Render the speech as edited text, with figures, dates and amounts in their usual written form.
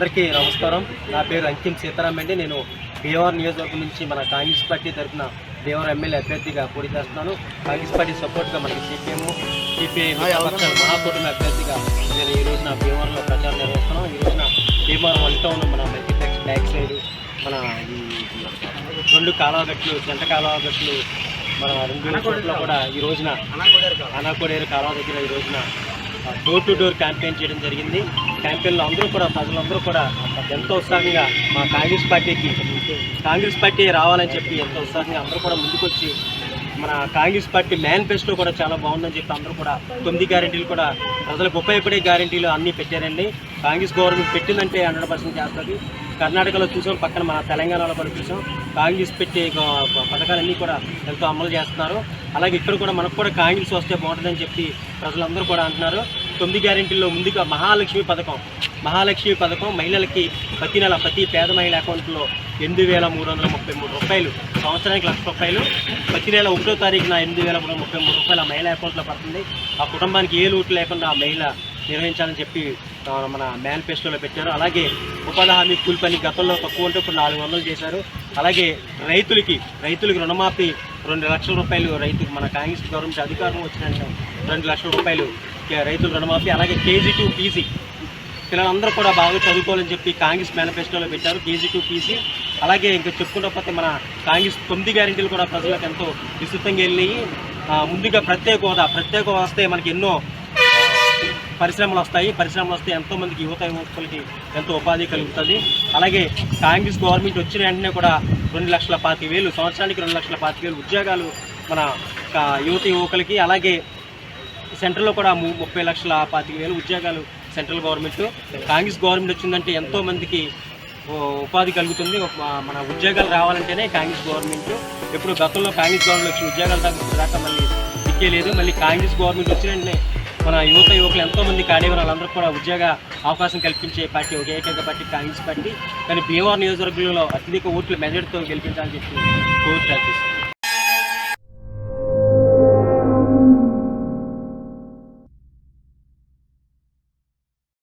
అందరికీ నమస్కారం. నా పేరు అంకిం సీతారాం అండి. నేను భీమవరం నియోజకవర్గం నుంచి మన కాంగ్రెస్ పార్టీ తరఫున భీమవరం ఎమ్మెల్యే అభ్యర్థిగా పోటీ చేస్తున్నాను. కాంగ్రెస్ పార్టీ సపోర్ట్గా మనకి సిపిఐ మహాకూటమి అభ్యర్థిగా నేను ఈ రోజున భీమవరంలో ప్రచారం నిర్వహిస్తున్నాం. ఈ రోజున భీమవరం వన్ టౌన్ మన మల్టీప్లెక్స్ బ్యాక్ సైడ్ మన ఈ 2 కాలువగట్లు, జంట కాలువగట్లు మన 2 చోట్ల కూడా ఈ రోజున అనాకోడేరు కాలువ దగ్గర ఈ రోజున డోర్ టు డోర్ క్యాంపెయిన్ చేయడం జరిగింది. క్యాంపెయిన్లో అందరూ కూడా ప్రజలందరూ కూడా ఎంతో ఉత్సాహంగా మా కాంగ్రెస్ పార్టీ రావాలని చెప్పి ఎంతో ఉత్సాహంగా అందరూ కూడా ముందుకొచ్చి మన కాంగ్రెస్ పార్టీ మేనిఫెస్టో కూడా చాలా బాగుందని చెప్పి అందరూ కూడా 9 గ్యారెంటీలు కూడా ప్రజలకు ఉపయోగపడే గ్యారెంటీలు అన్నీ పెట్టారండి. కాంగ్రెస్ గవర్నమెంట్ పెట్టిందంటే 100% చేస్తుంది. కర్ణాటకలో చూసాం, పక్కన మన తెలంగాణలో కూడా చూసాం. కాంగ్రెస్ పెట్టే పథకాలన్నీ కూడా ఎంతో అమలు చేస్తున్నారు. అలాగే ఇక్కడ కూడా మనకు కూడా కాంగ్రెస్ వస్తే బాగుంటుందని చెప్పి ప్రజలందరూ కూడా అంటున్నారు. 9 గ్యారెంటీల్లో ముందుగా మహాలక్ష్మి పథకం మహిళలకి ప్రతి నెల ప్రతి పేద మహిళ అకౌంట్లో 8,333 రూపాయలు, సంవత్సరానికి ₹1,00,000. ప్రతి నెల 1వ తారీఖున 8,333 రూపాయలు ఆ మహిళ అకౌంట్లో పడుతుంది. ఆ కుటుంబానికి ఏ లోటు లేకుండా ఆ మహిళ నిర్వహించాలని చెప్పి మన మేనిఫెస్టోలో పెట్టారు. అలాగే ఉపాధి హామీ కూలి పని గతంలో తక్కువ ఉంటే ఇప్పుడు 400 చేశారు. అలాగే రైతులకి రుణమాఫీ 2 లక్షల రూపాయలు రైతుకు మన కాంగ్రెస్ గవర్నమెంట్ అధికారం వచ్చిన 2 లక్షల రూపాయలు రైతుల రుణమాఫీ. అలాగే KG to PC పిల్లలందరూ కూడా బాగా చదువుకోవాలని చెప్పి కాంగ్రెస్ మేనిఫెస్టోలో పెట్టారు, KG to PC. అలాగే ఇంకా చెప్పుకుంటే మన కాంగ్రెస్ 9 గ్యారెంటీలు కూడా ప్రజలకు ఎంతో విస్తృతంగా వెళ్ళినాయి. ముందుగా ప్రత్యేక హోదా వస్తే మనకి ఎన్నో పరిశ్రమలు వస్తే ఎంతోమందికి యువకులకి ఎంతో ఉపాధి కలుగుతుంది. అలాగే కాంగ్రెస్ గవర్నమెంట్ వచ్చిన వెంటనే కూడా 2,25,000 సంవత్సరానికి 2,25,000 ఉద్యోగాలు మన యువకులకి. అలాగే సెంట్రల్లో కూడా 30,25,000 ఉద్యోగాలు సెంట్రల్ గవర్నమెంట్. కాంగ్రెస్ గవర్నమెంట్ వచ్చిందంటే ఎంతోమందికి ఉపాధి కలుగుతుంది. మన ఉద్యోగాలు రావాలంటేనే కాంగ్రెస్ గవర్నమెంట్. ఎప్పుడు గతంలో కాంగ్రెస్ గవర్నమెంట్ వచ్చిన ఉద్యోగాలు దాకా మళ్ళీ దిక్కేలేదు. మళ్ళీ కాంగ్రెస్ గవర్నమెంట్ వచ్చిన వెంటనే మన యువకులు ఎంతోమంది కాడేవారు వాళ్ళందరూ కూడా ఉద్యోగ అవకాశం కల్పించే పార్టీ ఒక ఏకైక పార్టీ కాంగ్రెస్ పార్టీ. కానీ భీమవరం నియోజకవర్గంలో అత్యధిక ఓట్లు మెజార్టీతో గెలిపించాలని చెప్పి కోరుతున్నాను.